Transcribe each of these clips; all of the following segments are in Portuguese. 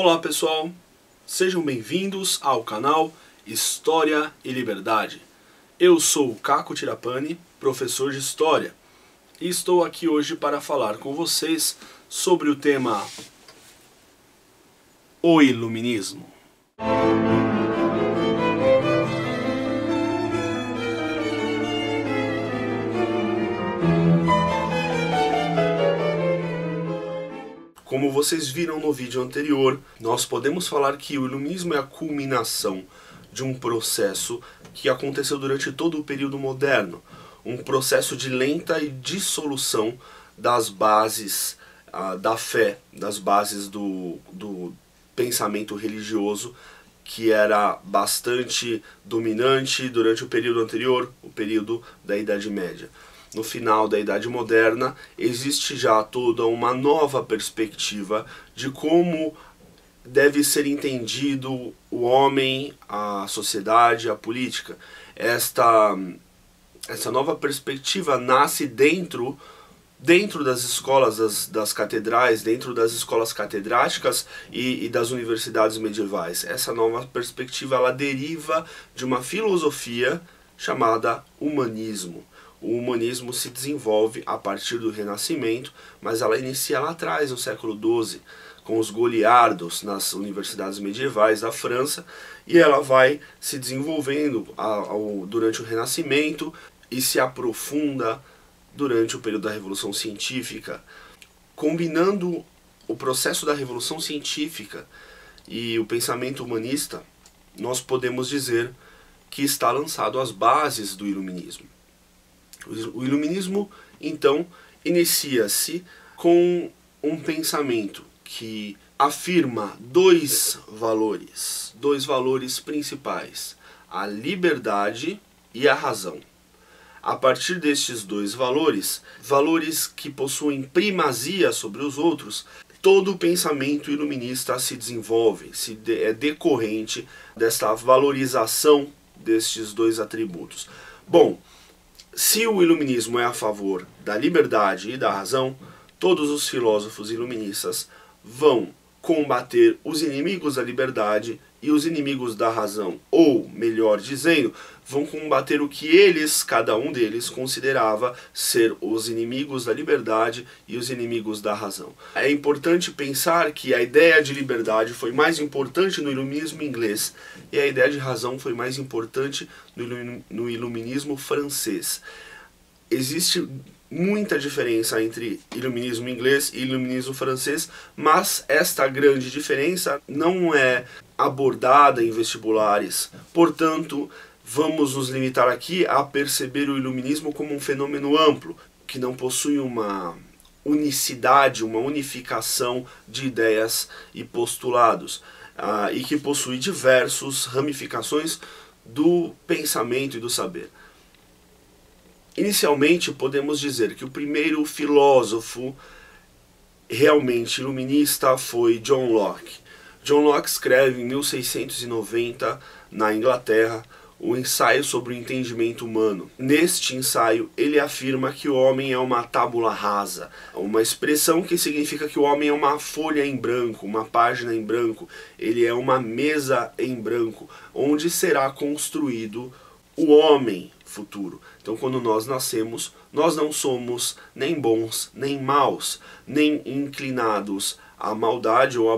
Olá pessoal, sejam bem-vindos ao canal História e Liberdade. Eu sou o Caco Tirapani, professor de História, e estou aqui hoje para falar com vocês sobre o tema O Iluminismo. Como vocês viram no vídeo anterior, nós podemos falar que o Iluminismo é a culminação de um processo que aconteceu durante todo o período moderno, um processo de lenta dissolução das bases da fé, das bases do pensamento religioso, que era bastante dominante durante o período anterior, o período da Idade Média. No final da Idade Moderna, existe já toda uma nova perspectiva de como deve ser entendido o homem, a sociedade, a política. Essa nova perspectiva nasce dentro das escolas, das catedrais, dentro das escolas catedráticas e das universidades medievais. Essa nova perspectiva ela deriva de uma filosofia chamada humanismo. O humanismo se desenvolve a partir do Renascimento, mas ela inicia lá atrás, no século XII, com os goliardos nas universidades medievais da França, e ela vai se desenvolvendo durante o Renascimento e se aprofunda durante o período da Revolução Científica. Combinando o processo da Revolução Científica e o pensamento humanista, nós podemos dizer que está lançado as bases do Iluminismo. O Iluminismo, então, inicia-se com um pensamento que afirma dois valores principais, a liberdade e a razão. A partir destes dois valores que possuem primazia sobre os outros, todo o pensamento iluminista se desenvolve, é decorrente desta valorização destes dois atributos. Bom, se o iluminismo é a favor da liberdade e da razão, todos os filósofos iluministas vão combater os inimigos da liberdade e os inimigos da razão, ou, melhor dizendo, vão combater o que cada um deles, considerava ser os inimigos da liberdade e os inimigos da razão. É importante pensar que a ideia de liberdade foi mais importante no iluminismo inglês e a ideia de razão foi mais importante no iluminismo francês. Existe muita diferença entre iluminismo inglês e iluminismo francês, mas esta grande diferença não é abordada em vestibulares. Portanto, vamos nos limitar aqui a perceber o iluminismo como um fenômeno amplo, que não possui uma unicidade, uma unificação de ideias e postulados, e que possui diversas ramificações do pensamento e do saber. Inicialmente, podemos dizer que o primeiro filósofo realmente iluminista foi John Locke. John Locke escreve em 1690, na Inglaterra, o ensaio sobre o entendimento humano. Neste ensaio, ele afirma que o homem é uma tábula rasa, uma expressão que significa que o homem é uma folha em branco, uma página em branco, ele é uma mesa em branco, onde será construído o homem futuro. Então, quando nós nascemos, nós não somos nem bons nem maus, nem inclinados à maldade ou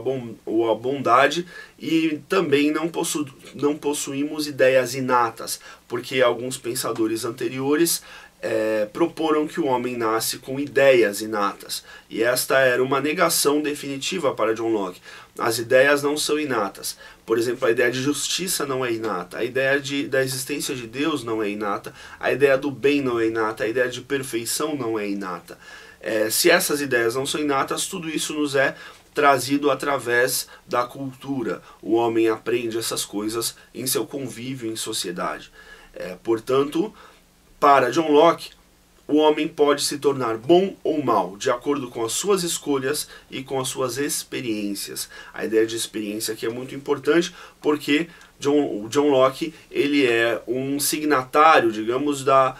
à bondade, e também não possuímos ideias inatas, porque alguns pensadores anteriores proporam que o homem nasce com ideias inatas, e esta era uma negação definitiva para John Locke. As ideias não são inatas. Por exemplo, a ideia de justiça não é inata, a ideia da existência de Deus não é inata, a ideia do bem não é inata, a ideia de perfeição não é inata. Se essas ideias não são inatas, tudo isso nos é trazido através da cultura. O homem aprende essas coisas em seu convívio em sociedade. Portanto, para John Locke, o homem pode se tornar bom ou mal, de acordo com as suas escolhas e com as suas experiências. A ideia de experiência aqui é muito importante, porque John Locke ele é um signatário, digamos, da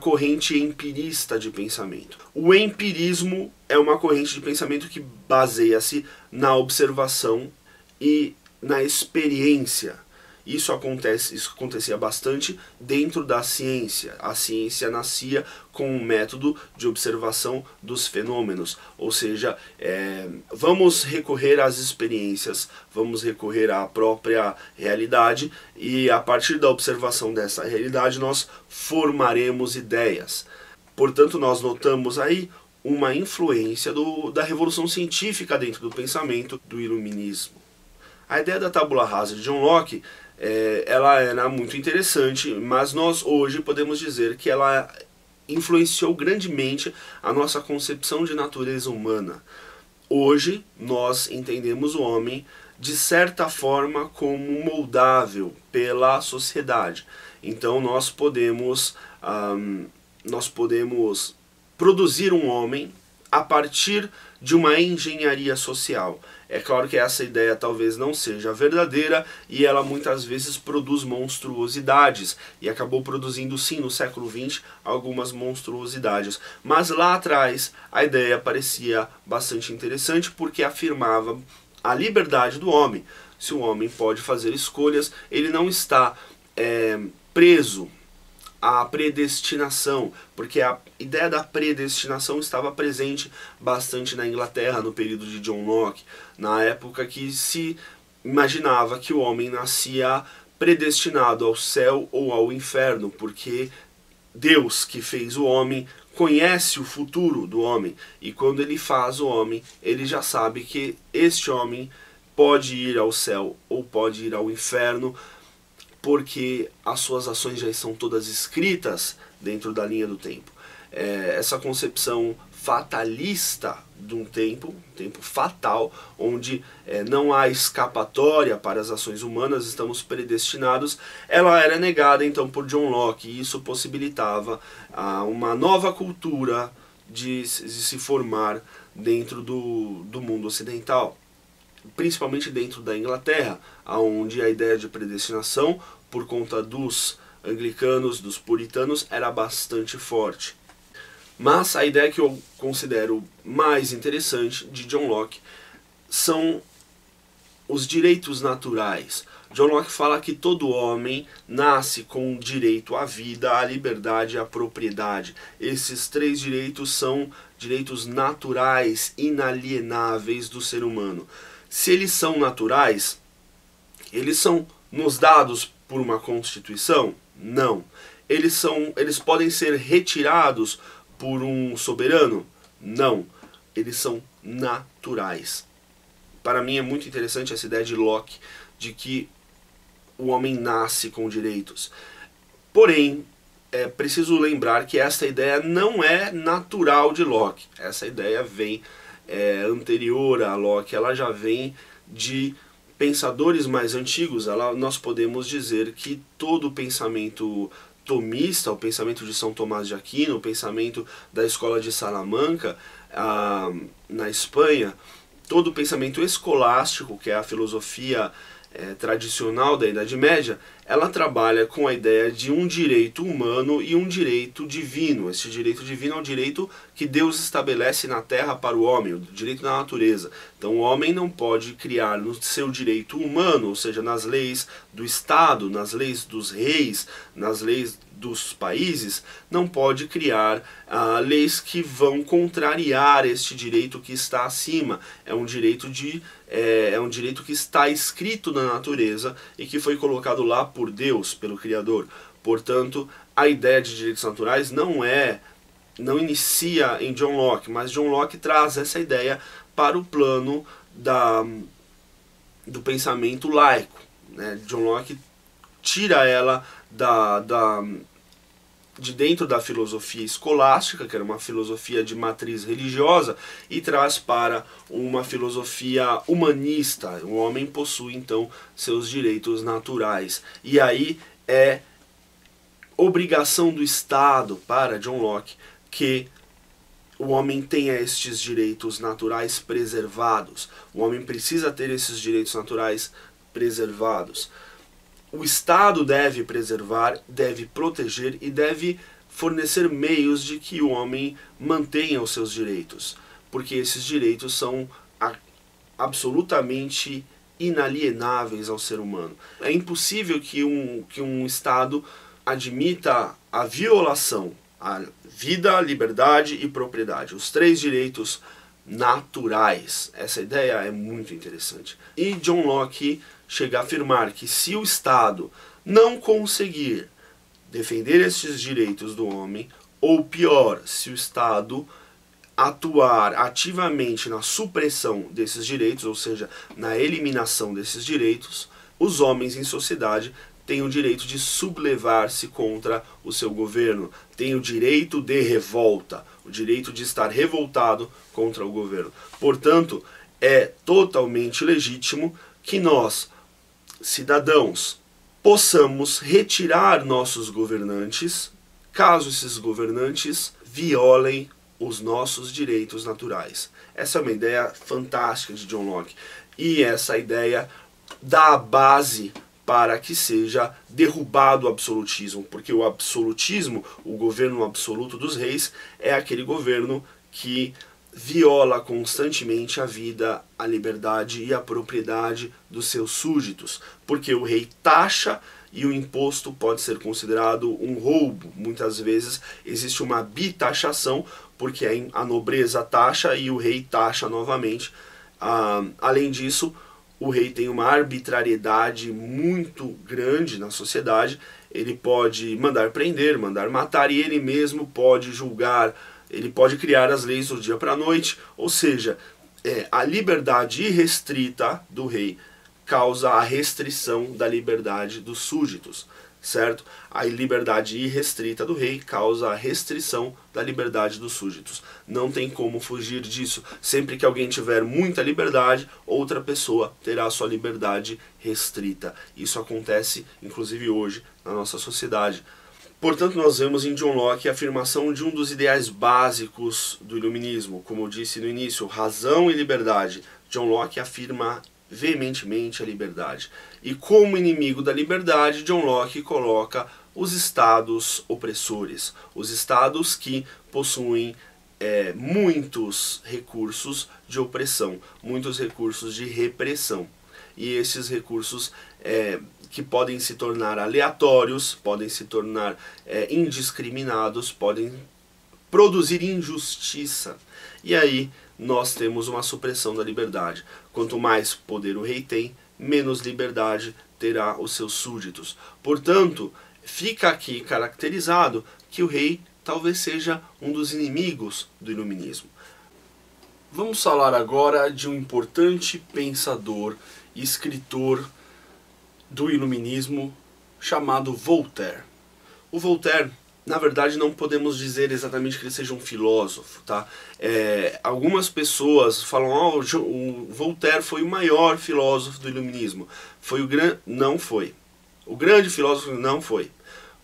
corrente empirista de pensamento. O empirismo é uma corrente de pensamento que baseia-se na observação e na experiência. Isso acontecia bastante dentro da ciência. A ciência nascia com um método de observação dos fenômenos, ou seja, vamos recorrer às experiências, vamos recorrer à própria realidade e a partir da observação dessa realidade nós formaremos ideias. Portanto, nós notamos aí uma influência da revolução científica dentro do pensamento do iluminismo. A ideia da tábula rasa de John Locke ela era muito interessante, mas nós hoje podemos dizer que ela influenciou grandemente a nossa concepção de natureza humana. Hoje nós entendemos o homem de certa forma como moldável pela sociedade. Então nós podemos produzir um homem a partir de uma engenharia social. É claro que essa ideia talvez não seja verdadeira e ela muitas vezes produz monstruosidades e acabou produzindo sim no século XX algumas monstruosidades. Mas lá atrás a ideia parecia bastante interessante porque afirmava a liberdade do homem. Se o homem pode fazer escolhas, ele não está preso a predestinação, porque a ideia da predestinação estava presente bastante na Inglaterra no período de John Locke, na época que se imaginava que o homem nascia predestinado ao céu ou ao inferno, porque Deus que fez o homem conhece o futuro do homem, e quando ele faz o homem, ele já sabe que este homem pode ir ao céu ou pode ir ao inferno, porque as suas ações já estão todas escritas dentro da linha do tempo. Essa concepção fatalista de um tempo fatal, onde não há escapatória para as ações humanas, estamos predestinados, ela era negada então por John Locke, e isso possibilitava uma nova cultura de se formar dentro do mundo ocidental, principalmente dentro da Inglaterra, onde a ideia de predestinação, por conta dos anglicanos, dos puritanos, era bastante forte. Mas a ideia que eu considero mais interessante de John Locke são os direitos naturais. John Locke fala que todo homem nasce com direito à vida, à liberdade e à propriedade. Esses três direitos são direitos naturais, inalienáveis do ser humano. Se eles são naturais, eles são nos dados por uma Constituição? Não. Eles podem ser retirados por um soberano? Não. Eles são naturais. Para mim é muito interessante essa ideia de Locke, de que o homem nasce com direitos. Porém, é preciso lembrar que essa ideia não é natural de Locke. Essa ideia vem anterior a Locke, ela já vem de pensadores mais antigos. Nós podemos dizer que todo o pensamento tomista, o pensamento de São Tomás de Aquino, o pensamento da escola de Salamanca, na Espanha, todo o pensamento escolástico, que é a filosofia tradicional da Idade Média, ela trabalha com a ideia de um direito humano e um direito divino. Esse direito divino é o direito que Deus estabelece na terra para o homem, o direito da natureza. Então o homem não pode criar no seu direito humano, ou seja, nas leis do Estado, nas leis dos reis, nas leis dos países, não pode criar leis que vão contrariar este direito que está acima. É um direito que está escrito na natureza e que foi colocado lá por Deus, pelo Criador. Portanto, a ideia de direitos naturais não inicia em John Locke, mas John Locke traz essa ideia para o plano do pensamento laico, né? John Locke tira ela de dentro da filosofia escolástica, que era uma filosofia de matriz religiosa, e traz para uma filosofia humanista. O homem possui então seus direitos naturais. E aí é obrigação do Estado para John Locke que o homem tenha estes direitos naturais preservados. O homem precisa ter esses direitos naturais preservados. O Estado deve preservar, deve proteger e deve fornecer meios de que o homem mantenha os seus direitos, porque esses direitos são absolutamente inalienáveis ao ser humano. É impossível que um Estado admita a violação à vida, liberdade e propriedade, os 3 direitos naturais. Essa ideia é muito interessante. E John Locke chega a afirmar que se o Estado não conseguir defender esses direitos do homem, ou pior, se o Estado atuar ativamente na supressão desses direitos, ou seja, na eliminação desses direitos, os homens em sociedade têm o direito de sublevar-se contra o seu governo, têm o direito de revolta, o direito de estar revoltado contra o governo. Portanto, é totalmente legítimo que nós, cidadãos, possamos retirar nossos governantes, caso esses governantes violem os nossos direitos naturais. Essa é uma ideia fantástica de John Locke, e essa ideia dá a base para que seja derrubado o absolutismo, porque o absolutismo, o governo absoluto dos reis, é aquele governo que viola constantemente a vida, a liberdade e a propriedade dos seus súditos, porque o rei taxa e o imposto pode ser considerado um roubo. Muitas vezes existe uma bitaxação, porque a nobreza taxa e o rei taxa novamente. Além disso, o rei tem uma arbitrariedade muito grande na sociedade. Ele pode mandar prender, mandar matar, e ele mesmo pode julgar, ele pode criar as leis do dia para a noite. Ou seja, a liberdade irrestrita do rei causa a restrição da liberdade dos súditos, certo? A liberdade irrestrita do rei causa a restrição da liberdade dos súditos. Não tem como fugir disso. Sempre que alguém tiver muita liberdade, outra pessoa terá sua liberdade restrita. Isso acontece, inclusive, hoje na nossa sociedade. Portanto, nós vemos em John Locke a afirmação de um dos ideais básicos do iluminismo. Como eu disse no início, razão e liberdade. John Locke afirma veementemente a liberdade. E como inimigo da liberdade, John Locke coloca os estados opressores, os estados que possuem muitos recursos de opressão, muitos recursos de repressão. E esses recursos que podem se tornar aleatórios, podem se tornar indiscriminados, podem produzir injustiça. E aí nós temos uma supressão da liberdade. Quanto mais poder o rei tem, menos liberdade terá os seus súditos. Portanto, fica aqui caracterizado que o rei talvez seja um dos inimigos do iluminismo. Vamos falar agora de um importante pensador e escritor do iluminismo chamado Voltaire. O Voltaire, na verdade, não podemos dizer exatamente que ele seja um filósofo, tá? Algumas pessoas falam, o Voltaire foi o maior filósofo do iluminismo. Não foi. O grande filósofo não foi.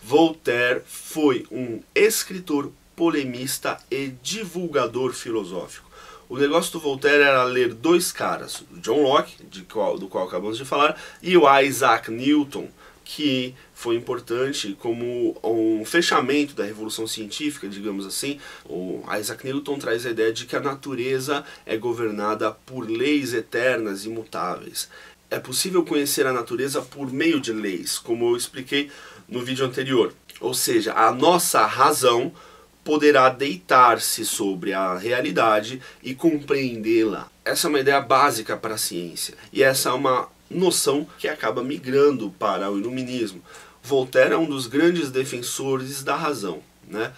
Voltaire foi um escritor, polemista e divulgador filosófico. O negócio do Voltaire era ler 2 caras, o John Locke, do qual acabamos de falar, e o Isaac Newton, que foi importante como um fechamento da revolução científica, digamos assim. O Isaac Newton traz a ideia de que a natureza é governada por leis eternas e imutáveis. É possível conhecer a natureza por meio de leis, como eu expliquei no vídeo anterior. Ou seja, a nossa razão poderá deitar-se sobre a realidade e compreendê-la. Essa é uma ideia básica para a ciência, e essa é uma noção que acaba migrando para o iluminismo. Voltaire é um dos grandes defensores da razão, né?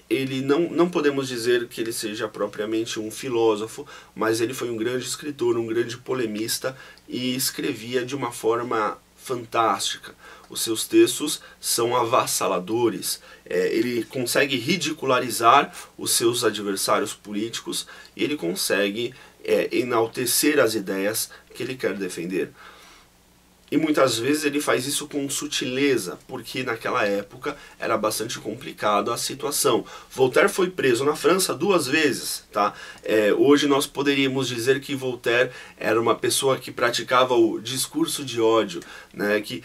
Ele não podemos dizer que ele seja propriamente um filósofo, mas ele foi um grande escritor, um grande polemista, e escrevia de uma forma fantástica. Os seus textos são avassaladores. Ele consegue ridicularizar os seus adversários políticos, e ele consegue enaltecer as ideias que ele quer defender. E muitas vezes ele faz isso com sutileza, porque naquela época era bastante complicado a situação. Voltaire foi preso na França 2 vezes, tá? Hoje nós poderíamos dizer que Voltaire era uma pessoa que praticava o discurso de ódio, né? Que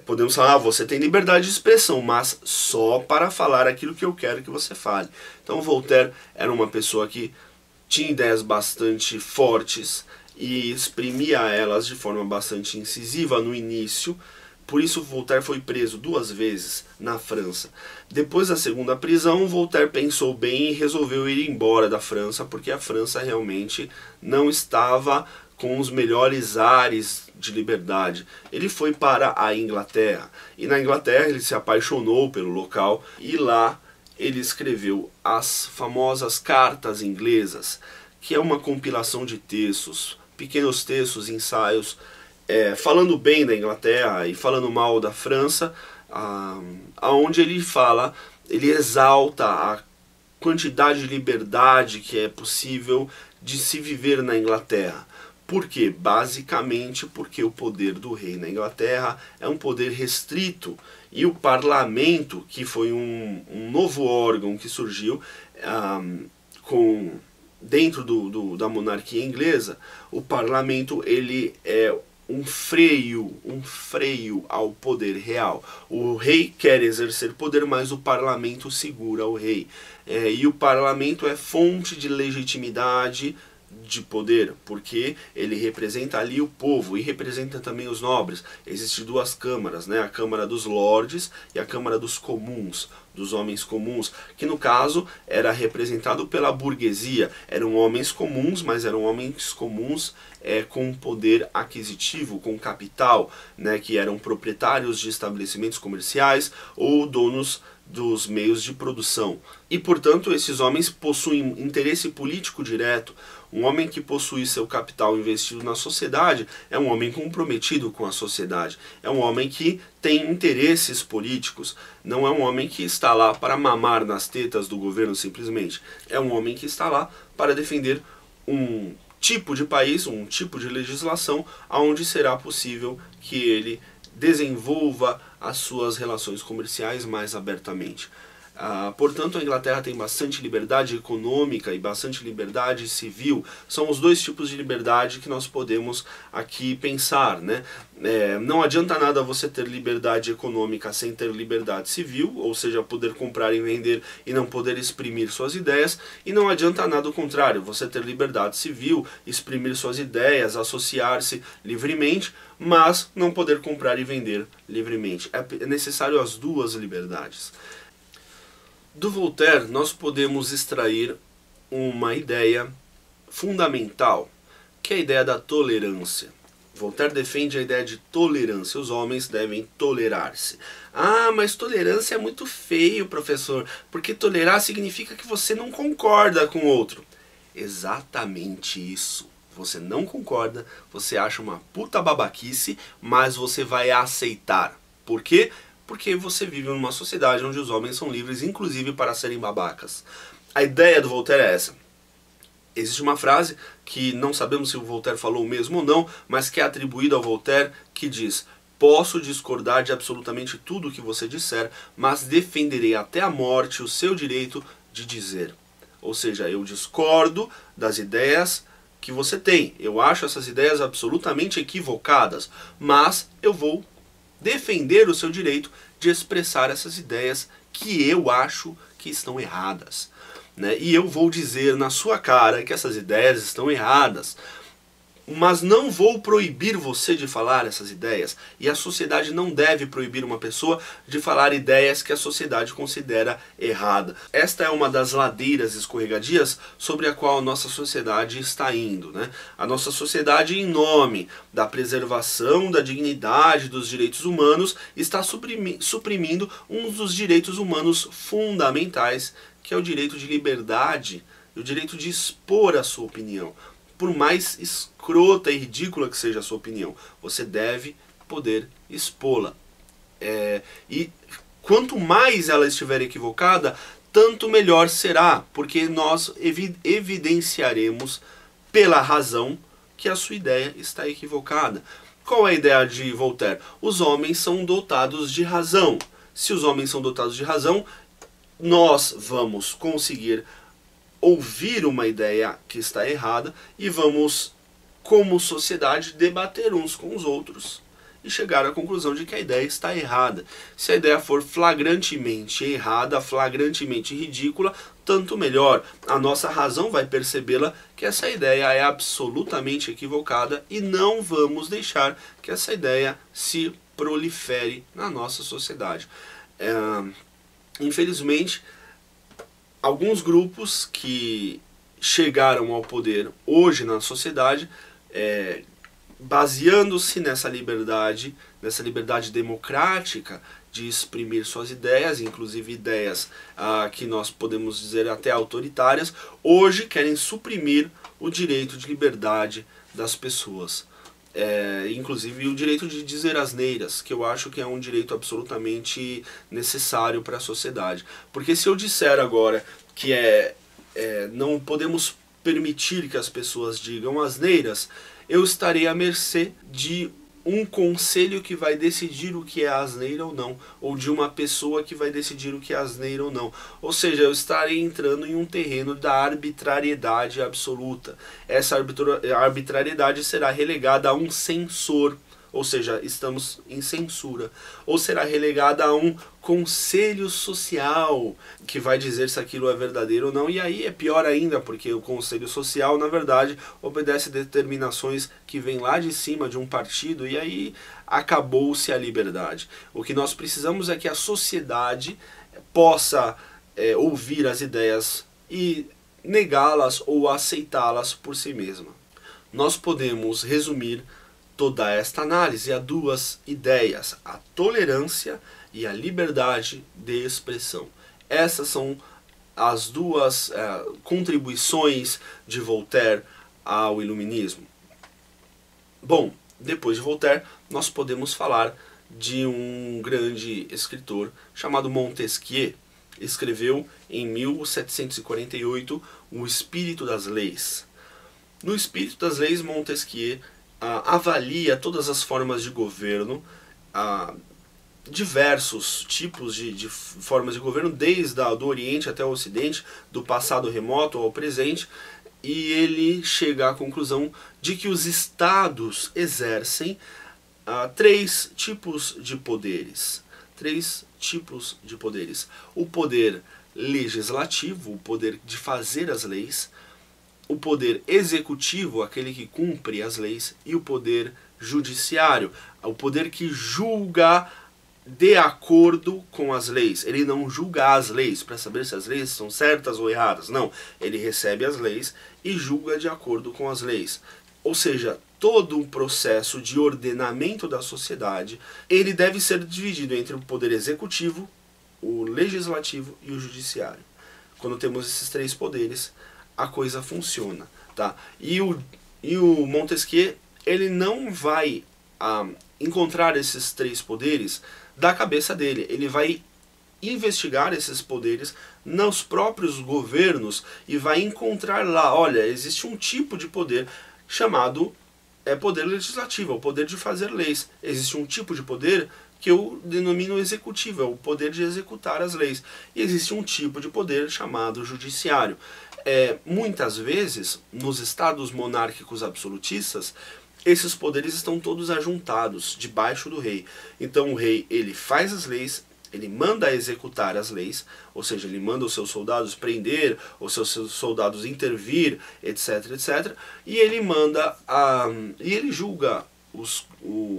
podemos falar, você tem liberdade de expressão, mas só para falar aquilo que eu quero que você fale. Então Voltaire era uma pessoa que tinha ideias bastante fortes, e exprimia elas de forma bastante incisiva no início. Por isso Voltaire foi preso 2 vezes na França. Depois da segunda prisão, Voltaire pensou bem e resolveu ir embora da França, porque a França realmente não estava com os melhores ares de liberdade. Ele foi para a Inglaterra, e na Inglaterra ele se apaixonou pelo local, e lá ele escreveu as famosas Cartas Inglesas, que é uma compilação de textos, pequenos textos, ensaios, falando bem da Inglaterra e falando mal da França, aonde ele exalta a quantidade de liberdade que é possível de se viver na Inglaterra. Por quê? Basicamente porque o poder do rei na Inglaterra é um poder restrito, e o parlamento, que foi um novo órgão que surgiu dentro da monarquia inglesa, o parlamento ele é um freio ao poder real. O rei quer exercer poder, mas o parlamento segura o rei. E o parlamento é fonte de legitimidade de poder, porque ele representa ali o povo e representa também os nobres. Existem 2 câmaras, né? A Câmara dos Lordes e a Câmara dos Comuns, dos homens comuns, que no caso era representado pela burguesia. Eram homens comuns, mas eram homens comuns com poder aquisitivo, com capital, né? Que eram proprietários de estabelecimentos comerciais ou donos dos meios de produção. E, portanto, esses homens possuem interesse político direto. Um homem que possui seu capital investido na sociedade é um homem comprometido com a sociedade. É um homem que tem interesses políticos. Não é um homem que está lá para mamar nas tetas do governo simplesmente. É um homem que está lá para defender um tipo de país, um tipo de legislação, onde será possível que ele desenvolva as suas relações comerciais mais abertamente. Portanto, a Inglaterra tem bastante liberdade econômica e bastante liberdade civil. São os 2 tipos de liberdade que nós podemos aqui pensar, né? Não adianta nada você ter liberdade econômica sem ter liberdade civil, ou seja, poder comprar e vender e não poder exprimir suas ideias, e não adianta nada o contrário, você ter liberdade civil, exprimir suas ideias, associar-se livremente, mas não poder comprar e vender livremente. É necessário as 2 liberdades. Do Voltaire nós podemos extrair uma ideia fundamental, que é a ideia da tolerância. Voltaire defende a ideia de tolerância. Os homens devem tolerar-se. Ah, mas tolerância é muito feio, professor, porque tolerar significa que você não concorda com o outro. Exatamente isso. Você não concorda, você acha uma puta babaquice, mas você vai aceitar. Por quê? Porque você vive numa sociedade onde os homens são livres, inclusive para serem babacas. A ideia do Voltaire é essa. Existe uma frase que não sabemos se o Voltaire falou mesmo ou não, mas que é atribuída ao Voltaire, que diz: posso discordar de absolutamente tudo o que você disser, mas defenderei até a morte o seu direito de dizer. Ou seja, eu discordo das ideias que você tem. Eu acho essas ideias absolutamente equivocadas, mas eu vou defender o seu direito de expressar essas ideias que eu acho que estão erradas, né? E eu vou dizer na sua cara que essas ideias estão erradas, mas não vou proibir você de falar essas ideias. E a sociedade não deve proibir uma pessoa de falar ideias que a sociedade considera errada. Esta é uma das ladeiras escorregadias sobre a qual a nossa sociedade está indo, né? A nossa sociedade, em nome da preservação da dignidade dos direitos humanos, está suprimindo um dos direitos humanos fundamentais, que é o direito de liberdade, o direito de expor a sua opinião. Por mais escrota e ridícula que seja a sua opinião, você deve poder expô-la. E quanto mais ela estiver equivocada, tanto melhor será, porque nós evidenciaremos pela razão que a sua ideia está equivocada. Qual é a ideia de Voltaire? Os homens são dotados de razão. Se os homens são dotados de razão, nós vamos conseguir ouvir uma ideia que está errada e vamos, como sociedade, debater uns com os outros e chegar à conclusão de que a ideia está errada. Se a ideia for flagrantemente errada, flagrantemente ridícula, tanto melhor. A nossa razão vai percebê-la que essa ideia é absolutamente equivocada e não vamos deixar que essa ideia se prolifere na nossa sociedade. Infelizmente, alguns grupos que chegaram ao poder hoje na sociedade, baseando-se nessa liberdade democrática de exprimir suas ideias, inclusive ideias que nós podemos dizer até autoritárias, hoje querem suprimir o direito de liberdade das pessoas. Inclusive o direito de dizer asneiras, que eu acho que é um direito absolutamente necessário para a sociedade. Porque se eu disser agora que não podemos permitir que as pessoas digam asneiras, eu estarei à mercê de um conselho que vai decidir o que é asneira ou não, ou de uma pessoa que vai decidir o que é asneira ou não. Ou seja, eu estarei entrando em um terreno da arbitrariedade absoluta. Essa arbitrariedade será relegada a um censor, ou seja, estamos em censura, ou será relegada a um conselho social que vai dizer se aquilo é verdadeiro ou não, e aí é pior ainda, porque o conselho social, na verdade, obedece determinações que vêm lá de cima de um partido, e aí acabou-se a liberdade. O que nós precisamos é que a sociedade possa ouvir as ideias e negá-las ou aceitá-las por si mesma. Nós podemos resumir toda esta análise a duas ideias: a tolerância e a liberdade de expressão. Essas são as duas contribuições de Voltaire ao iluminismo. Bom, depois de Voltaire, nós podemos falar de um grande escritor chamado Montesquieu. Escreveu em 1748 O Espírito das Leis. No Espírito das Leis, Montesquieu avalia todas as formas de governo, diversos tipos de formas de governo, desde do Oriente até o Ocidente, do passado remoto ao presente, e ele chega à conclusão de que os estados exercem três tipos de poderes. O poder legislativo, o poder de fazer as leis; o poder executivo, aquele que cumpre as leis; e o poder judiciário, o poder que julga de acordo com as leis. Ele não julga as leis para saber se as leis são certas ou erradas, não. Ele recebe as leis e julga de acordo com as leis. Ou seja, todo o processo de ordenamento da sociedade, ele deve ser dividido entre o poder executivo, o legislativo e o judiciário. Quando temos esses três poderes, a coisa funciona, tá? E o Montesquieu, ele não vai encontrar esses três poderes da cabeça dele. Ele vai investigar esses poderes nos próprios governos e vai encontrar lá, olha, existe um tipo de poder chamado poder legislativo, o poder de fazer leis. Existe um tipo de poder que eu denomino executivo, é o poder de executar as leis. E existe um tipo de poder chamado judiciário. Muitas vezes, nos estados monárquicos absolutistas, esses poderes estão todos ajuntados debaixo do rei. Então o rei, ele faz as leis, ele manda executar as leis, ou seja, ele manda os seus soldados prender, os seus soldados intervir, etc, etc. E ele e ele julga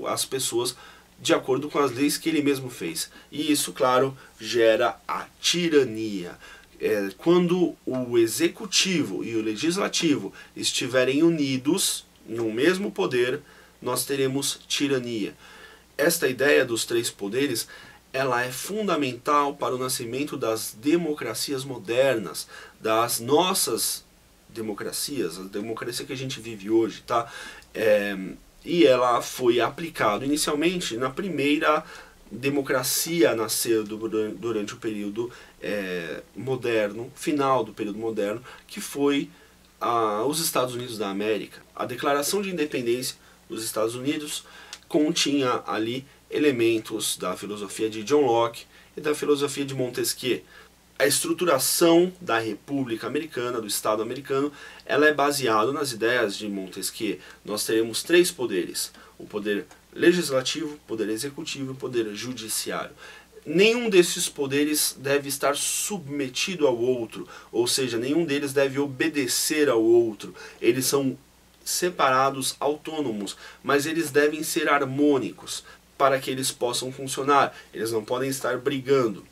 as pessoas de acordo com as leis que ele mesmo fez. E isso, claro, gera a tirania. Quando o executivo e o legislativo estiverem unidos no mesmo poder, nós teremos tirania. Esta ideia dos três poderes, ela é fundamental para o nascimento das democracias modernas, das nossas democracias, a democracia que a gente vive hoje, tá? E ela foi aplicada inicialmente na primeira democracia a nascer durante o período moderno, final do período moderno, que foi os Estados Unidos da América. A Declaração de Independência dos Estados Unidos continha ali elementos da filosofia de John Locke e da filosofia de Montesquieu. A estruturação da República Americana, do Estado americano, ela é baseada nas ideias de Montesquieu. Nós teremos três poderes: o poder legislativo, o poder executivo e o poder judiciário. nenhum desses poderes deve estar submetido ao outro, ou seja, nenhum deles deve obedecer ao outro. Eles são separados, autônomos, mas eles devem ser harmônicos para que eles possam funcionar. Eles não podem estar brigando.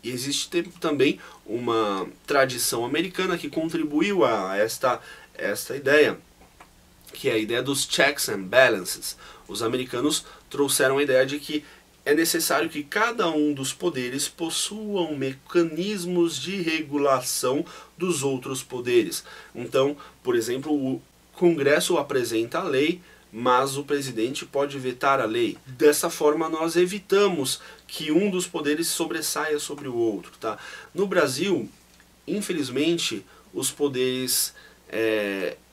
E existe também uma tradição americana que contribuiu a esta ideia, que é a ideia dos checks and balances. Os americanos trouxeram a ideia de que é necessário que cada um dos poderes possuam mecanismos de regulação dos outros poderes. Então, por exemplo, o Congresso apresenta a lei, mas o presidente pode vetar a lei. Dessa forma, nós evitamos que um dos poderes sobressaia sobre o outro. Tá? No Brasil, infelizmente, os poderes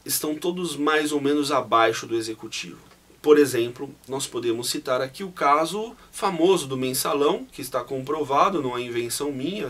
estão todos mais ou menos abaixo do executivo. Por exemplo, nós podemos citar aqui o caso famoso do mensalão, que está comprovado, não é invenção minha,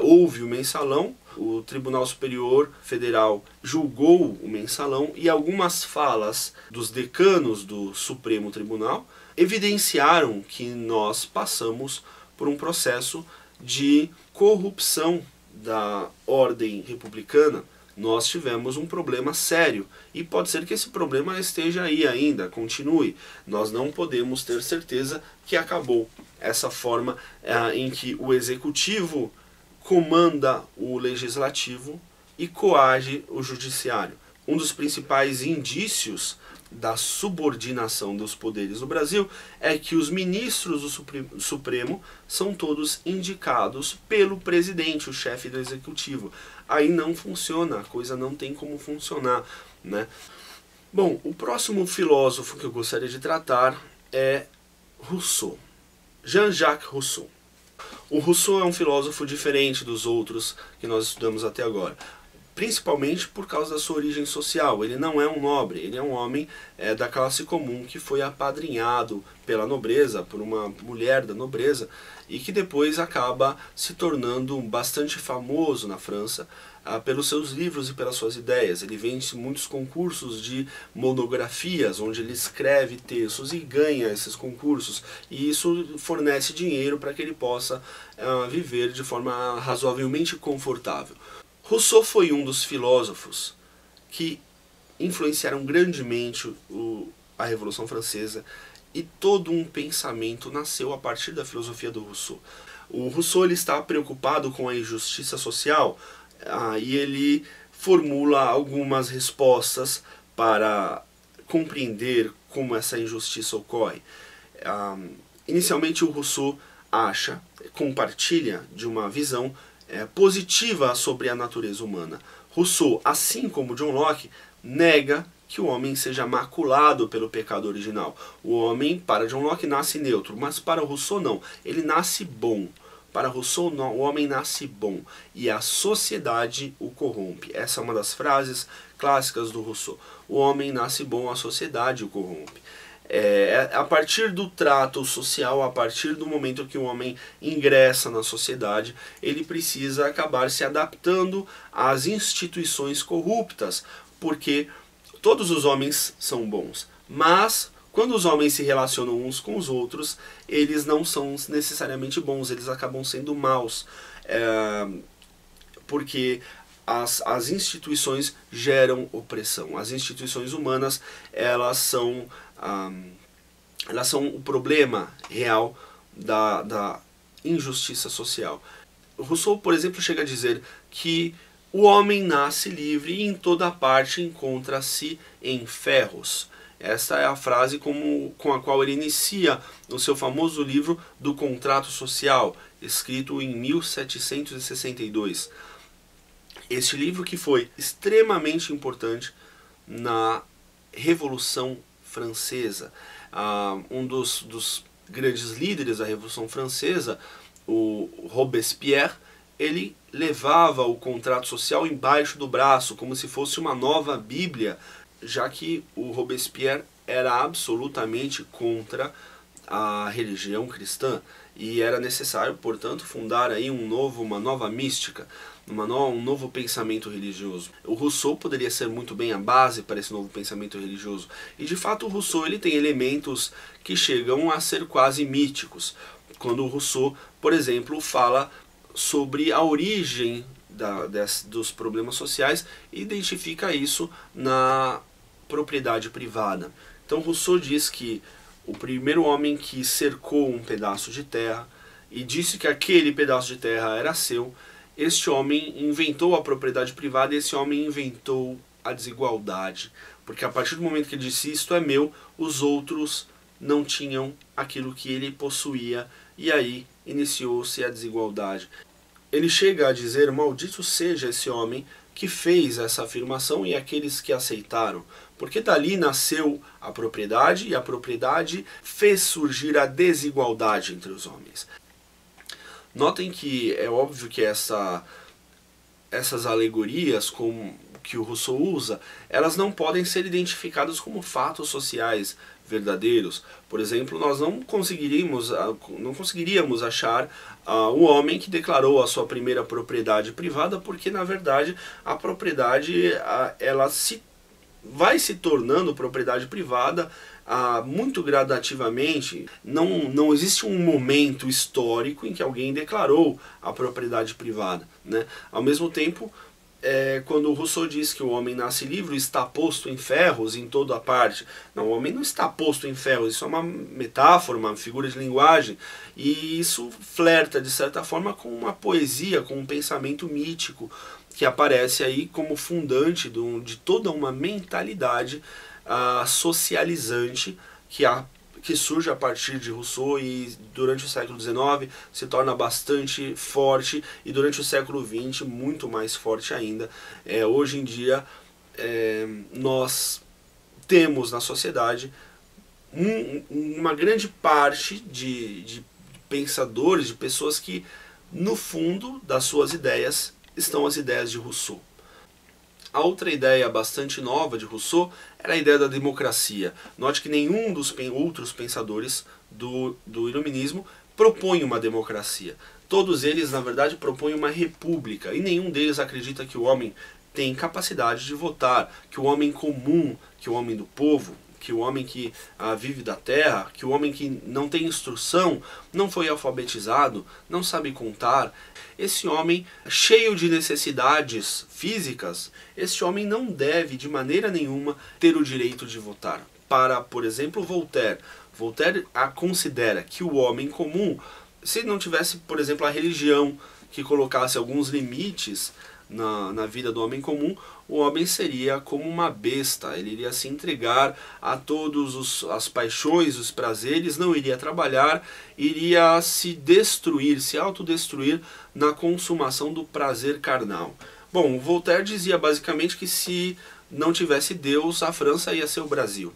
houve o mensalão, o Tribunal Superior Federal julgou o mensalão e algumas falas dos decanos do Supremo Tribunal evidenciaram que nós passamos por um processo de corrupção da ordem republicana. Nós tivemos um problema sério e pode ser que esse problema esteja aí ainda, continue. Nós não podemos ter certeza que acabou. Essa forma em que o executivo comanda o legislativo e coage o judiciário. Um dos principais indícios da subordinação dos poderes no Brasil é que os ministros do Supremo são todos indicados pelo presidente, o chefe do executivo. Aí não funciona, a coisa não tem como funcionar, né? Bom, o próximo filósofo que eu gostaria de tratar é Rousseau, Jean-Jacques Rousseau. O Rousseau é um filósofo diferente dos outros que nós estudamos até agora, principalmente por causa da sua origem social. Ele não é um nobre, ele é um homem da classe comum que foi apadrinhado pela nobreza, por uma mulher da nobreza, e que depois acaba se tornando bastante famoso na França pelos seus livros e pelas suas ideias. Ele vence muitos concursos de monografias, onde ele escreve textos e ganha esses concursos, e isso fornece dinheiro para que ele possa viver de forma razoavelmente confortável. Rousseau foi um dos filósofos que influenciaram grandemente a Revolução Francesa, e todo um pensamento nasceu a partir da filosofia do Rousseau. O Rousseau ele está preocupado com a injustiça social e ele formula algumas respostas para compreender como essa injustiça ocorre. Inicialmente, o Rousseau compartilha de uma visão positiva sobre a natureza humana. Rousseau, assim como John Locke, nega que o homem seja maculado pelo pecado original. O homem, para John Locke, nasce neutro, mas para Rousseau não, ele nasce bom. Para Rousseau, não, o homem nasce bom e a sociedade o corrompe. Essa é uma das frases clássicas do Rousseau. O homem nasce bom, a sociedade o corrompe. A partir do trato social, a partir do momento que o homem ingressa na sociedade, ele precisa acabar se adaptando às instituições corruptas, porque todos os homens são bons, mas quando os homens se relacionam uns com os outros, eles não são necessariamente bons, eles acabam sendo maus, porque as instituições geram opressão. As instituições humanas, elas são o problema real da injustiça social. Rousseau, por exemplo, chega a dizer que o homem nasce livre e em toda parte encontra-se em ferros. Esta é a frase com a qual ele inicia o seu famoso livro do Contrato Social, escrito em 1762. Este livro que foi extremamente importante na Revolução Francesa. Um dos grandes líderes da Revolução Francesa, o Robespierre, ele levava o contrato social embaixo do braço, como se fosse uma nova Bíblia, já que o Robespierre era absolutamente contra a religião cristã e era necessário, portanto, fundar aí uma nova mística, um novo pensamento religioso. O Rousseau poderia ser muito bem a base para esse novo pensamento religioso. E de fato o Rousseau ele tem elementos que chegam a ser quase míticos. Quando o Rousseau, por exemplo, fala sobre a origem dos problemas sociais e identifica isso na propriedade privada. Então Rousseau diz que o primeiro homem que cercou um pedaço de terra e disse que aquele pedaço de terra era seu, este homem inventou a propriedade privada e esse homem inventou a desigualdade. Porque a partir do momento que ele disse isto é meu, os outros não tinham aquilo que ele possuía e aí iniciou-se a desigualdade. Ele chega a dizer: maldito seja esse homem que fez essa afirmação e aqueles que aceitaram, porque dali nasceu a propriedade e a propriedade fez surgir a desigualdade entre os homens. Notem que é óbvio que essas alegorias que o Rousseau usa, elas não podem ser identificadas como fatos sociais verdadeiros. Por exemplo, nós não conseguiríamos achar o homem que declarou a sua primeira propriedade privada, porque na verdade a propriedade ela vai se tornando propriedade privada muito gradativamente. Não existe um momento histórico em que alguém declarou a propriedade privada, né? Ao mesmo tempo, quando o Rousseau diz que o homem nasce livre, está posto em ferros em toda a parte. Não, o homem não está posto em ferros, isso é uma metáfora, uma figura de linguagem, e isso flerta de certa forma com uma poesia, com um pensamento mítico, que aparece aí como fundante de toda uma mentalidade socializante que surge a partir de Rousseau e durante o século XIX se torna bastante forte e durante o século XX muito mais forte ainda. Hoje em dia nós temos na sociedade uma grande parte de pensadores, de pessoas que no fundo das suas ideias estão as ideias de Rousseau. A outra ideia bastante nova de Rousseau era a ideia da democracia. Note que nenhum dos outros pensadores do iluminismo propõe uma democracia. Todos eles, na verdade, propõem uma república, e nenhum deles acredita que o homem tem capacidade de votar, que o homem comum, que o homem do povo, que o homem que vive da terra, que o homem que não tem instrução, não foi alfabetizado, não sabe contar, esse homem cheio de necessidades físicas, esse homem não deve de maneira nenhuma ter o direito de votar. Para, por exemplo, Voltaire considera que o homem comum, se não tivesse, por exemplo, a religião que colocasse alguns limites na vida do homem comum, o homem seria como uma besta, ele iria se entregar a todas as paixões, os prazeres, não iria trabalhar, iria se destruir, se autodestruir na consumação do prazer carnal. Bom, Voltaire dizia basicamente que se não tivesse Deus, a França ia ser o Brasil.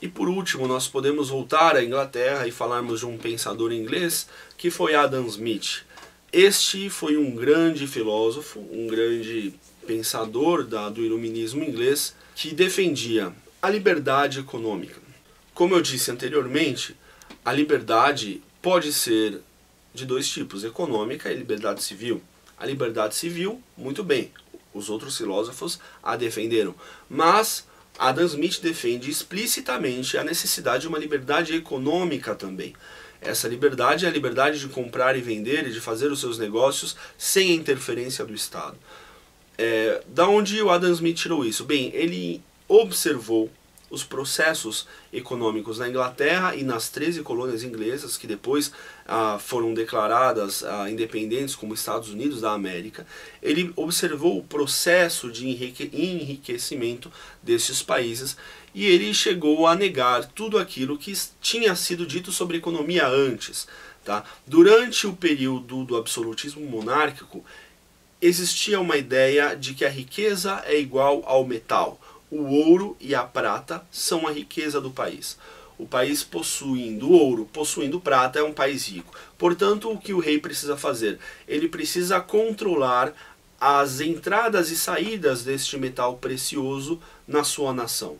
E por último, nós podemos voltar à Inglaterra e falarmos de um pensador inglês que foi Adam Smith. Este foi um grande filósofo, um grande pensador do iluminismo inglês, que defendia a liberdade econômica. Como eu disse anteriormente, a liberdade pode ser de dois tipos, econômica e liberdade civil. A liberdade civil, muito bem, os outros filósofos a defenderam, mas Adam Smith defende explicitamente a necessidade de uma liberdade econômica também. Essa liberdade é a liberdade de comprar e vender e de fazer os seus negócios sem a interferência do Estado. Da onde o Adam Smith tirou isso? Bem, ele observou os processos econômicos na Inglaterra e nas 13 colônias inglesas, que depois foram declaradas independentes como Estados Unidos da América. Ele observou o processo de enriquecimento desses países e ele chegou a negar tudo aquilo que tinha sido dito sobre economia antes. Tá? Durante o período do absolutismo monárquico, existia uma ideia de que a riqueza é igual ao metal. O ouro e a prata são a riqueza do país. O país possuindo ouro, possuindo prata, é um país rico. Portanto, o que o rei precisa fazer? Ele precisa controlar as entradas e saídas deste metal precioso na sua nação.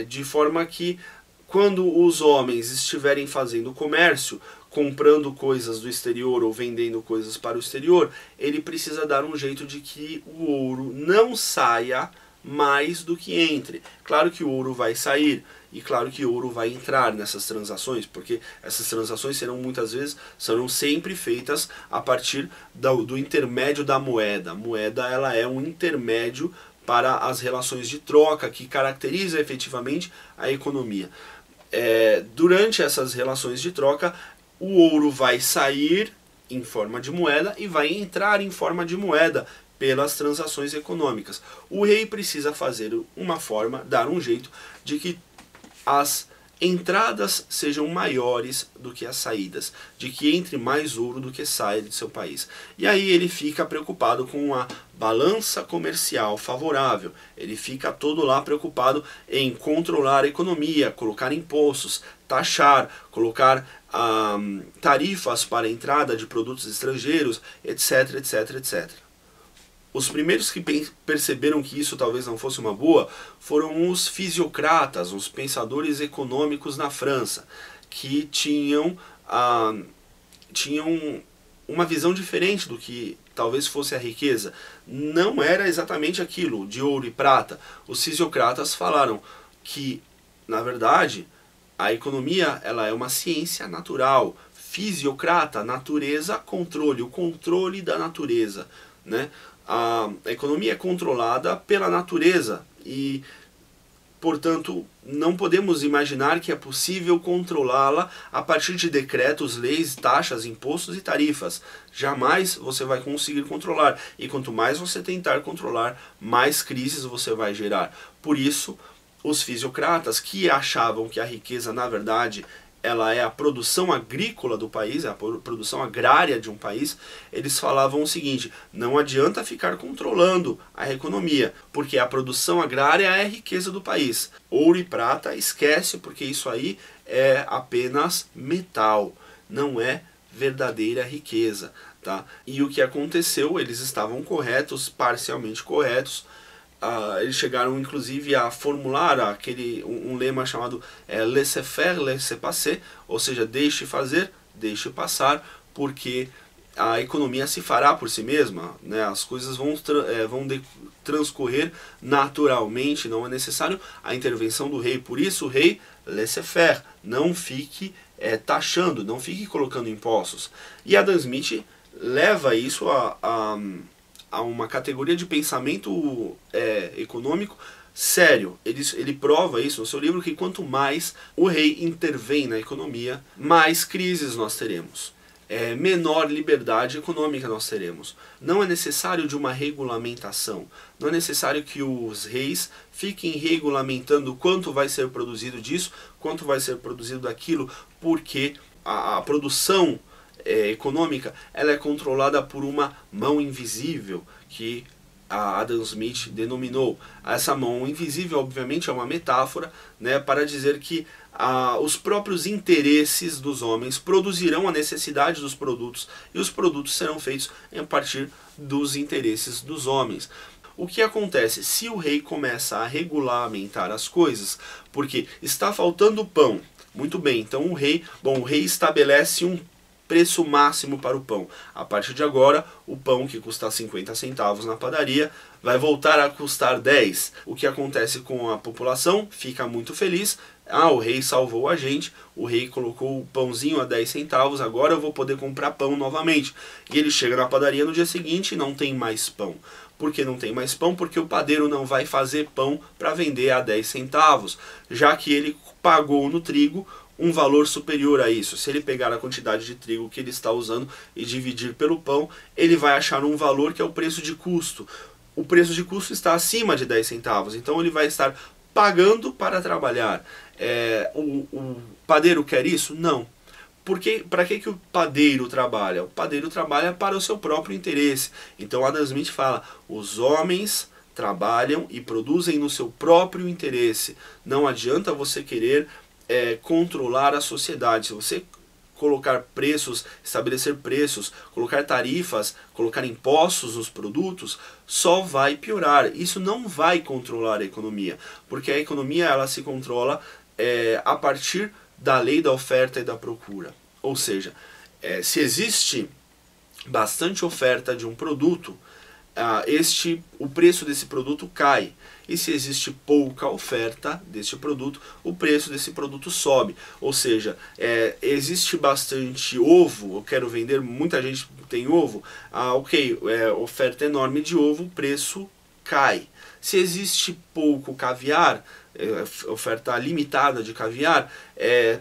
De forma que Quando os homens estiverem fazendo comércio, comprando coisas do exterior ou vendendo coisas para o exterior, ele precisa dar um jeito de que o ouro não saia mais do que entre. Claro que o ouro vai sair e claro que o ouro vai entrar nessas transações, porque essas transações serão sempre feitas a partir do intermédio da moeda. A moeda, ela é um intermédio para as relações de troca que caracteriza efetivamente a economia. Durante essas relações de troca, o ouro vai sair em forma de moeda e vai entrar em forma de moeda pelas transações econômicas. O rei precisa fazer dar um jeito de que as entradas sejam maiores do que as saídas, de que entre mais ouro do que saia de seu país. E aí ele fica preocupado com a balança comercial favorável, ele fica todo lá preocupado em controlar a economia, colocar impostos, taxar, colocar tarifas para a entrada de produtos estrangeiros, etc, etc, etc. Os primeiros que perceberam que isso talvez não fosse uma boa foram os fisiocratas, os pensadores econômicos na França, que tinham uma visão diferente do que talvez fosse a riqueza. Não era exatamente aquilo de ouro e prata. Os fisiocratas falaram que, na verdade, a economia ela é uma ciência natural. Fisiocrata, natureza, controle, o controle da natureza, né? A economia é controlada pela natureza e, portanto, não podemos imaginar que é possível controlá-la a partir de decretos, leis, taxas, impostos e tarifas. Jamais você vai conseguir controlar. E quanto mais você tentar controlar, mais crises você vai gerar. Por isso, os fisiocratas, que achavam que a riqueza, na verdade, ela é a produção agrícola do país, é a produção agrária de um país, eles falavam o seguinte: não adianta ficar controlando a economia, porque a produção agrária é a riqueza do país. Ouro e prata, esquece, porque isso aí é apenas metal, não é verdadeira riqueza, tá? E o que aconteceu, eles estavam corretos, parcialmente corretos. Eles chegaram inclusive a formular um lema chamado laissez-faire, laissez-passer, ou seja, deixe fazer, deixe passar, porque a economia se fará por si mesma, né? As coisas vão transcorrer naturalmente, não é necessário a intervenção do rei. Por isso o rei, laissez-faire, não fique taxando, não fique colocando impostos. E Adam Smith leva isso a uma categoria de pensamento econômico sério. Ele prova isso no seu livro, que quanto mais o rei intervém na economia, mais crises nós teremos. Menor liberdade econômica nós teremos. Não é necessário de uma regulamentação. Não é necessário que os reis fiquem regulamentando quanto vai ser produzido disso, quanto vai ser produzido daquilo, porque a produção econômica ela é controlada por uma mão invisível, que a Adam Smith denominou. Essa mão invisível, obviamente, é uma metáfora, né, para dizer que os próprios interesses dos homens produzirão a necessidade dos produtos, e os produtos serão feitos a partir dos interesses dos homens. O que acontece? Se o rei começa a regulamentar as coisas, porque está faltando pão, muito bem, então o rei estabelece um preço máximo para o pão. A partir de agora, o pão que custa 50 centavos na padaria vai voltar a custar 10. O que acontece com a população? Fica muito feliz. O rei salvou a gente, o rei colocou o pãozinho a 10 centavos, agora eu vou poder comprar pão novamente. E ele chega na padaria no dia seguinte e não tem mais pão. Por que não tem mais pão? Porque o padeiro não vai fazer pão para vender a 10 centavos, já que ele pagou no trigo um valor superior a isso. Se ele pegar a quantidade de trigo que ele está usando e dividir pelo pão, ele vai achar um valor que é o preço de custo. O preço de custo está acima de 10 centavos, então ele vai estar pagando para trabalhar. O padeiro quer isso? Não. Para que o padeiro trabalha? O padeiro trabalha para o seu próprio interesse. Então Adam Smith fala: os homens trabalham e produzem no seu próprio interesse. Não adianta você querer controlar a sociedade. Se você colocar preços, estabelecer preços, colocar tarifas, colocar impostos nos produtos, só vai piorar. Isso não vai controlar a economia, porque a economia ela se controla a partir da lei da oferta e da procura. Ou seja, se existe bastante oferta de um produto, o preço desse produto cai. E se existe pouca oferta deste produto, o preço desse produto sobe. Ou seja, existe bastante ovo, eu quero vender, muita gente tem ovo, oferta enorme de ovo, o preço cai. Se existe pouco caviar, oferta limitada de caviar,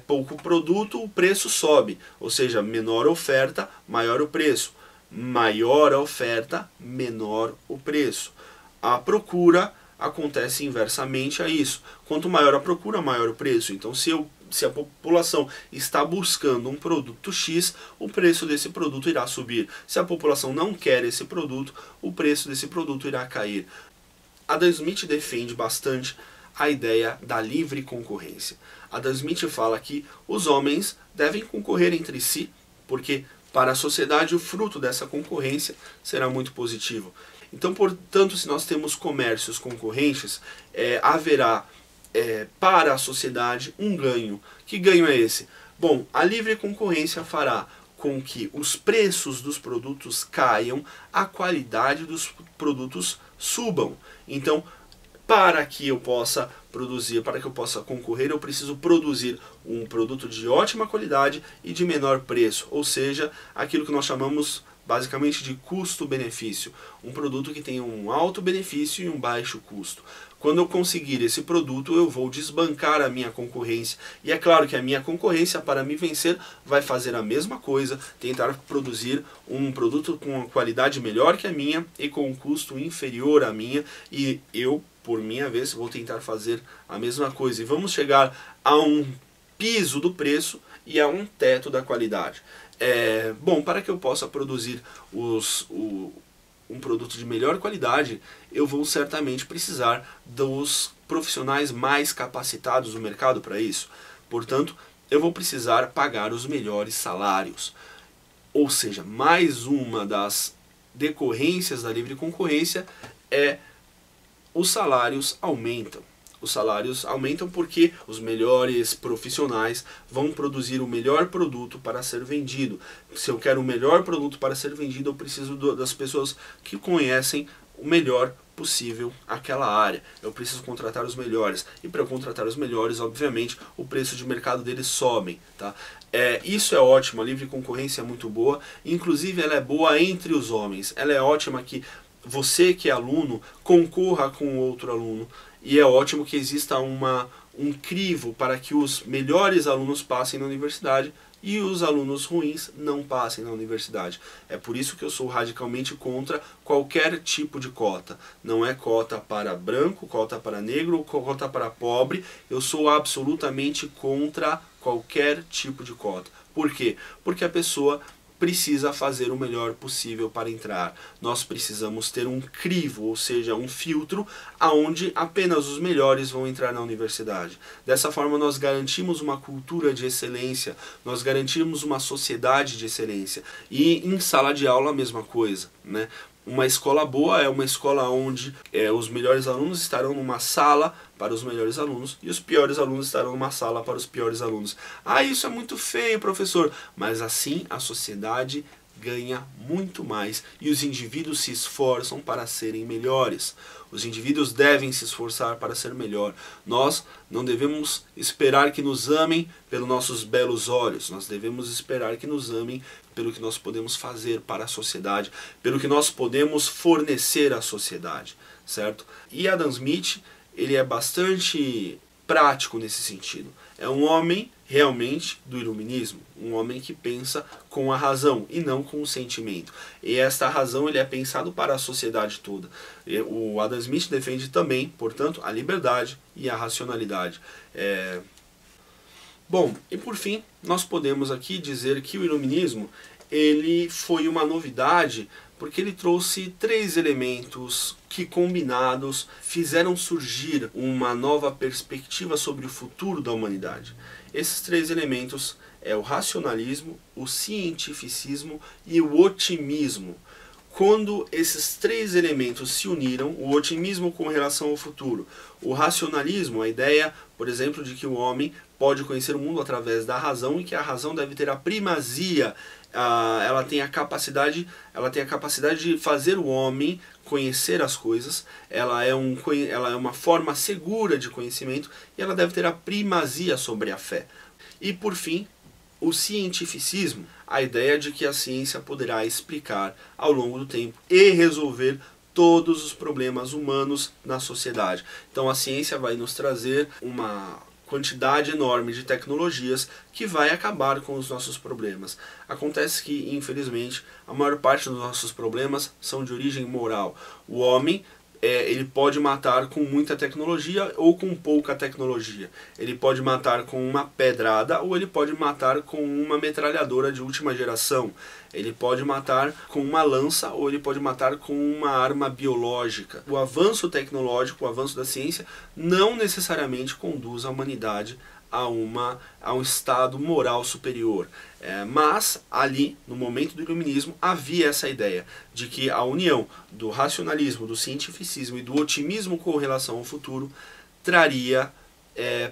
pouco produto, o preço sobe. Ou seja, menor oferta, maior o preço. Maior a oferta, menor o preço. A procura acontece inversamente a isso. Quanto maior a procura, maior o preço. Então, se a população está buscando um produto X, o preço desse produto irá subir. Se a população não quer esse produto, o preço desse produto irá cair. Adam Smith defende bastante a ideia da livre concorrência. Adam Smith fala que os homens devem concorrer entre si, porque para a sociedade o fruto dessa concorrência será muito positivo. Então, portanto, se nós temos comércios concorrentes, haverá para a sociedade um ganho. Que ganho é esse? Bom, a livre concorrência fará com que os preços dos produtos caiam, a qualidade dos produtos subam. Então, para que eu possa produzir, para que eu possa concorrer, eu preciso produzir um produto de ótima qualidade e de menor preço, ou seja, aquilo que nós chamamos basicamente de custo-benefício, um produto que tem um alto benefício e um baixo custo. Quando eu conseguir esse produto, eu vou desbancar a minha concorrência. E é claro que a minha concorrência, para me vencer, vai fazer a mesma coisa, tentar produzir um produto com uma qualidade melhor que a minha e com um custo inferior à minha, e eu, por minha vez, vou tentar fazer a mesma coisa. E vamos chegar a um piso do preço e a um teto da qualidade. Bom, para que eu possa produzir um produto de melhor qualidade, eu vou certamente precisar dos profissionais mais capacitados no mercado para isso. Portanto, eu vou precisar pagar os melhores salários. Ou seja, mais uma das decorrências da livre concorrência os salários aumentam. Os salários aumentam porque os melhores profissionais vão produzir o melhor produto para ser vendido. Se eu quero o melhor produto para ser vendido, eu preciso das pessoas que conhecem o melhor possível aquela área. Eu preciso contratar os melhores. E para eu contratar os melhores, obviamente, o preço de mercado deles sobe. Tá? Isso é ótimo, a livre concorrência é muito boa. Inclusive, ela é boa entre os homens. Ela é ótima que você que é aluno concorra com outro aluno. E é ótimo que exista um crivo para que os melhores alunos passem na universidade e os alunos ruins não passem na universidade. É por isso que eu sou radicalmente contra qualquer tipo de cota. Não é cota para branco, cota para negro, cota para pobre. Eu sou absolutamente contra qualquer tipo de cota. Por quê? Porque a pessoa precisa fazer o melhor possível para entrar. Nós precisamos ter um crivo, ou seja, um filtro, aonde apenas os melhores vão entrar na universidade. Dessa forma nós garantimos uma cultura de excelência, nós garantimos uma sociedade de excelência. E em sala de aula a mesma coisa, né? Uma escola boa é uma escola onde os melhores alunos estarão numa sala para os melhores alunos e os piores alunos estarão numa sala para os piores alunos. Ah, isso é muito feio, professor. Mas assim a sociedade ganha muito mais e os indivíduos se esforçam para serem melhores. Os indivíduos devem se esforçar para ser melhor. Nós não devemos esperar que nos amem pelos nossos belos olhos. Nós devemos esperar que nos amem pelo que nós podemos fazer para a sociedade, pelo que nós podemos fornecer à sociedade, certo? E Adam Smith, ele é bastante prático nesse sentido. É um homem realmente do iluminismo, um homem que pensa com a razão e não com o sentimento. E esta razão ele é pensado para a sociedade toda. O Adam Smith defende também, portanto, a liberdade e a racionalidade. Bom, e por fim, nós podemos aqui dizer que o iluminismo ele foi uma novidade porque ele trouxe 3 elementos que combinados fizeram surgir uma nova perspectiva sobre o futuro da humanidade. Esses 3 elementos é o racionalismo, o cientificismo e o otimismo. quando esses três elementos se uniram, o otimismo com relação ao futuro, o racionalismo, a ideia, por exemplo, de que o homem pode conhecer o mundo através da razão e que a razão deve ter a primazia, ela tem a capacidade de fazer o homem conhecer as coisas, ela é uma forma segura de conhecimento e ela deve ter a primazia sobre a fé. E por fim, o cientificismo, a ideia de que a ciência poderá explicar ao longo do tempo e resolver todos os problemas humanos na sociedade. Então a ciência vai nos trazer uma quantidade enorme de tecnologias que vai acabar com os nossos problemas. Acontece que, infelizmente, a maior parte dos nossos problemas são de origem moral. O homem ele pode matar com muita tecnologia ou com pouca tecnologia. Ele pode matar com uma pedrada ou ele pode matar com uma metralhadora de última geração. Ele pode matar com uma lança ou ele pode matar com uma arma biológica. O avanço tecnológico, o avanço da ciência, não necessariamente conduz a humanidade a um estado moral superior. Mas ali, no momento do iluminismo, havia essa ideia de que a união do racionalismo, do cientificismo e do otimismo com relação ao futuro traria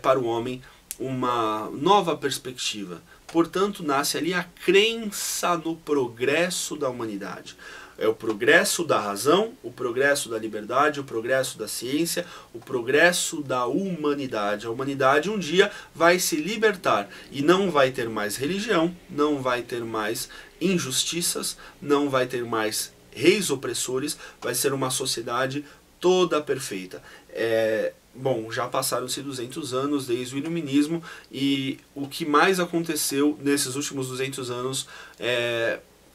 para o homem uma nova perspectiva. Portanto, nasce ali a crença no progresso da humanidade. É o progresso da razão, o progresso da liberdade, o progresso da ciência, o progresso da humanidade. A humanidade um dia vai se libertar e não vai ter mais religião, não vai ter mais injustiças, não vai ter mais reis opressores, vai ser uma sociedade toda perfeita. Bom, já passaram-se 200 anos desde o iluminismo e o que mais aconteceu nesses últimos 200 anos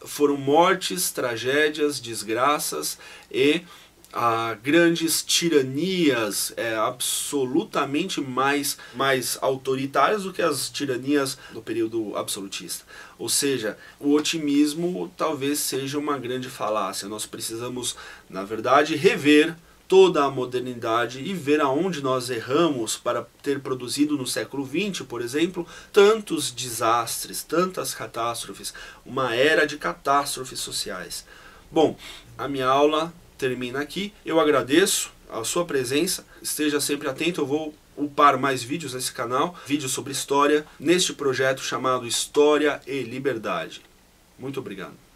foram mortes, tragédias, desgraças e grandes tiranias absolutamente mais autoritárias do que as tiranias do período absolutista. Ou seja, o otimismo talvez seja uma grande falácia. Nós precisamos, na verdade, rever toda a modernidade e ver aonde nós erramos para ter produzido no século XX, por exemplo, tantos desastres, tantas catástrofes, uma era de catástrofes sociais. Bom, a minha aula termina aqui. Eu agradeço a sua presença, esteja sempre atento, eu vou upar mais vídeos nesse canal, vídeos sobre história, neste projeto chamado História e Liberdade. Muito obrigado.